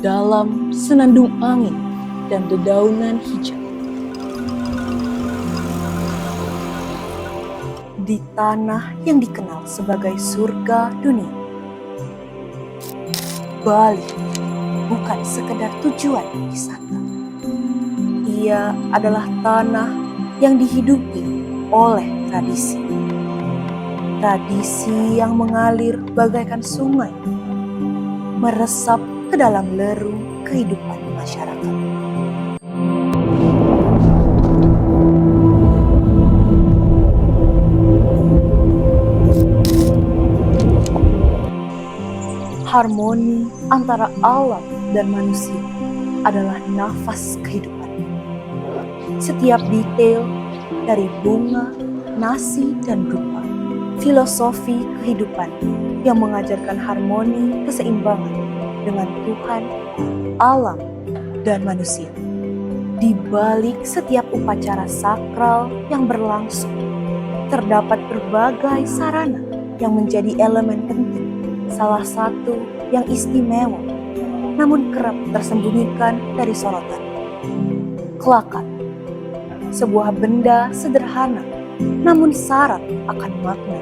dalam senandung angin dan dedaunan hijau. Di tanah yang dikenal sebagai surga dunia. Bali bukan sekedar tujuan wisata. Ia adalah tanah yang dihidupi oleh tradisi. Tradisi yang mengalir bagaikan sungai, meresap ke dalam lerung kehidupan masyarakat. Harmoni antara alam dan manusia adalah nafas kehidupan. Setiap detail dari bunga, nasi, dan rupa, filosofi kehidupan yang mengajarkan harmoni keseimbangan dengan Tuhan, alam, dan manusia. Di balik setiap upacara sakral yang berlangsung, terdapat berbagai sarana yang menjadi elemen penting. Salah satu yang istimewa, namun kerap tersembunyikan dari sorotan. Kelakat, sebuah benda sederhana, namun syarat akan makna.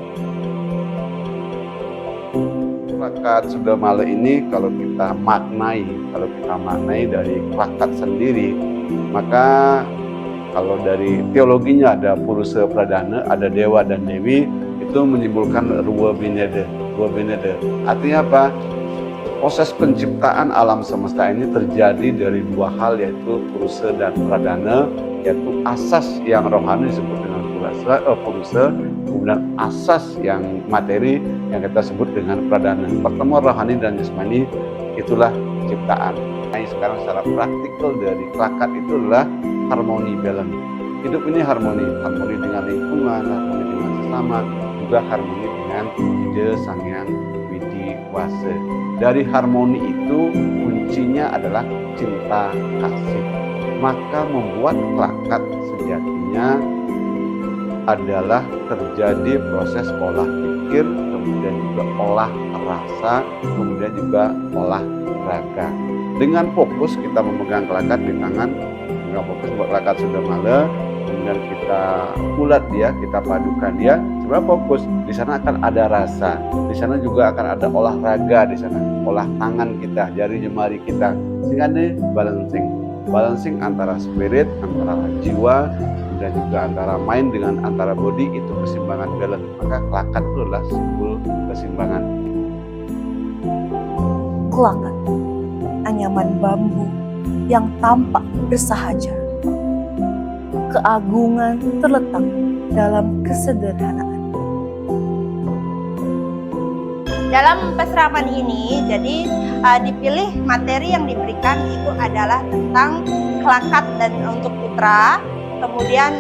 Kelakat Sudamala ini kalau kita maknai dari kelakat sendiri, maka kalau dari teologinya ada Purusa Pradana, ada Dewa dan Dewi, itu menyimpulkan Ruwa Bineda. Artinya apa? Proses penciptaan alam semesta ini terjadi dari dua hal, yaitu Purusa dan Pradana, yaitu asas yang rohani disebut dengan Purusa, kemudian asas yang materi yang kita sebut dengan Pradana. Pertemuan rohani dan jasmani itulah ciptaan. Nah, sekarang secara praktikal dari kelakat itu adalah harmoni, balance. Hidup ini harmoni dengan lingkungan, harmoni dengan sesama, juga harmoni dengan ide Sang Hyang Widi Wasa. Dari harmoni itu kuncinya adalah cinta kasih. Maka membuat kelakat sejatinya adalah terjadi proses olah pikir, kemudian juga olah rasa, kemudian juga olah raga. Dengan fokus kita memegang kelakat di tangan, dengan fokus buat kelakat Sudamala, kemudian kita ulat dia, kita padukan dia, sebenarnya fokus. Di sana akan ada rasa, di sana juga akan ada olahraga, di sana olah tangan kita, jari jemari kita, sehingga ini balancing antara spirit, antara jiwa, dan juga antara mind dengan antara body, itu keseimbangan balance. Maka kelakat itu adalah simbol keseimbangan. Kelakat, anyaman bambu yang tampak bersahaja. Keagungan terletak dalam kesederhanaan. Dalam peseraman ini, jadi dipilih materi yang diberikan itu adalah tentang kelakat dan untuk putra, kemudian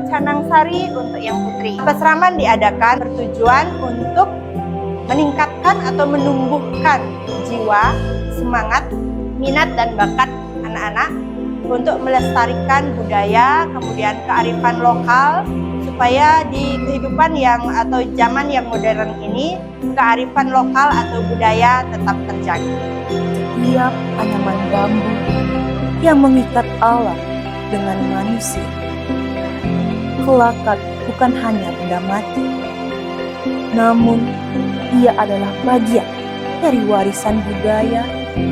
canang sari untuk yang putri. Peseraman diadakan bertujuan untuk meningkatkan atau menumbuhkan jiwa, semangat, minat dan bakat anak-anak untuk melestarikan budaya, kemudian kearifan lokal, supaya di kehidupan yang atau zaman yang modern ini, kearifan lokal atau budaya tetap terjaga. Setiap anyaman bambu yang mengikat alam dengan manusia. Kelakat bukan hanya benda mati, namun ia adalah bagian dari warisan budaya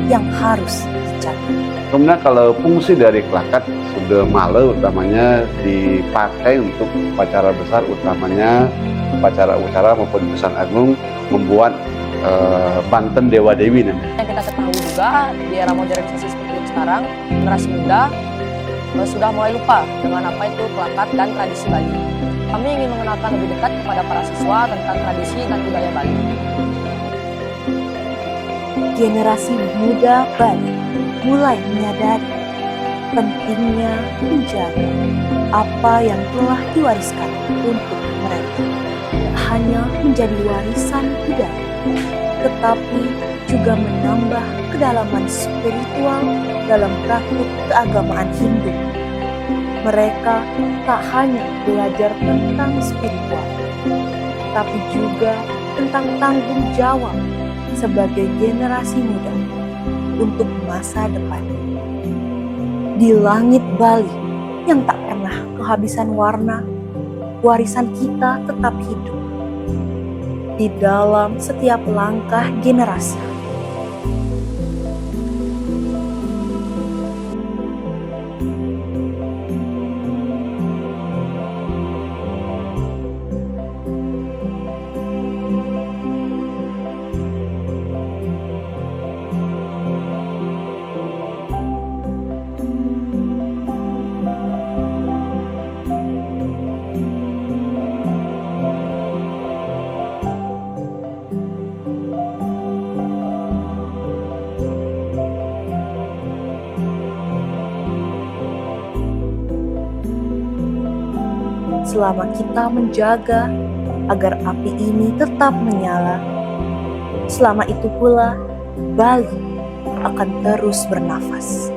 yang harus dicatat. Kemudian kalau fungsi dari kelakat Sudamala utamanya dipakai untuk upacara besar, utamanya upacara maupun putusan agung, membuat Banten Dewa Dewi namanya. Yang kita ketahui juga di era modernisasi seperti sekarang, generasi muda sudah mulai lupa dengan apa itu kelakat dan tradisi Bali. Kami ingin mengenalkan lebih dekat kepada para siswa tentang tradisi dan budaya Bali. Generasi muda Bali mulai menyadari pentingnya menjaga apa yang telah diwariskan untuk mereka. Tidak hanya menjadi warisan budaya, tetapi juga menambah kedalaman spiritual dalam praktik keagamaan Hindu. Mereka tak hanya belajar tentang spiritual, tapi juga tentang tanggung jawab sebagai generasi muda untuk masa depan. Di langit Bali yang tak pernah kehabisan warna, warisan kita tetap hidup di dalam setiap langkah generasi. Selama kita menjaga agar api ini tetap menyala, selama itu pula Bali akan terus bernafas.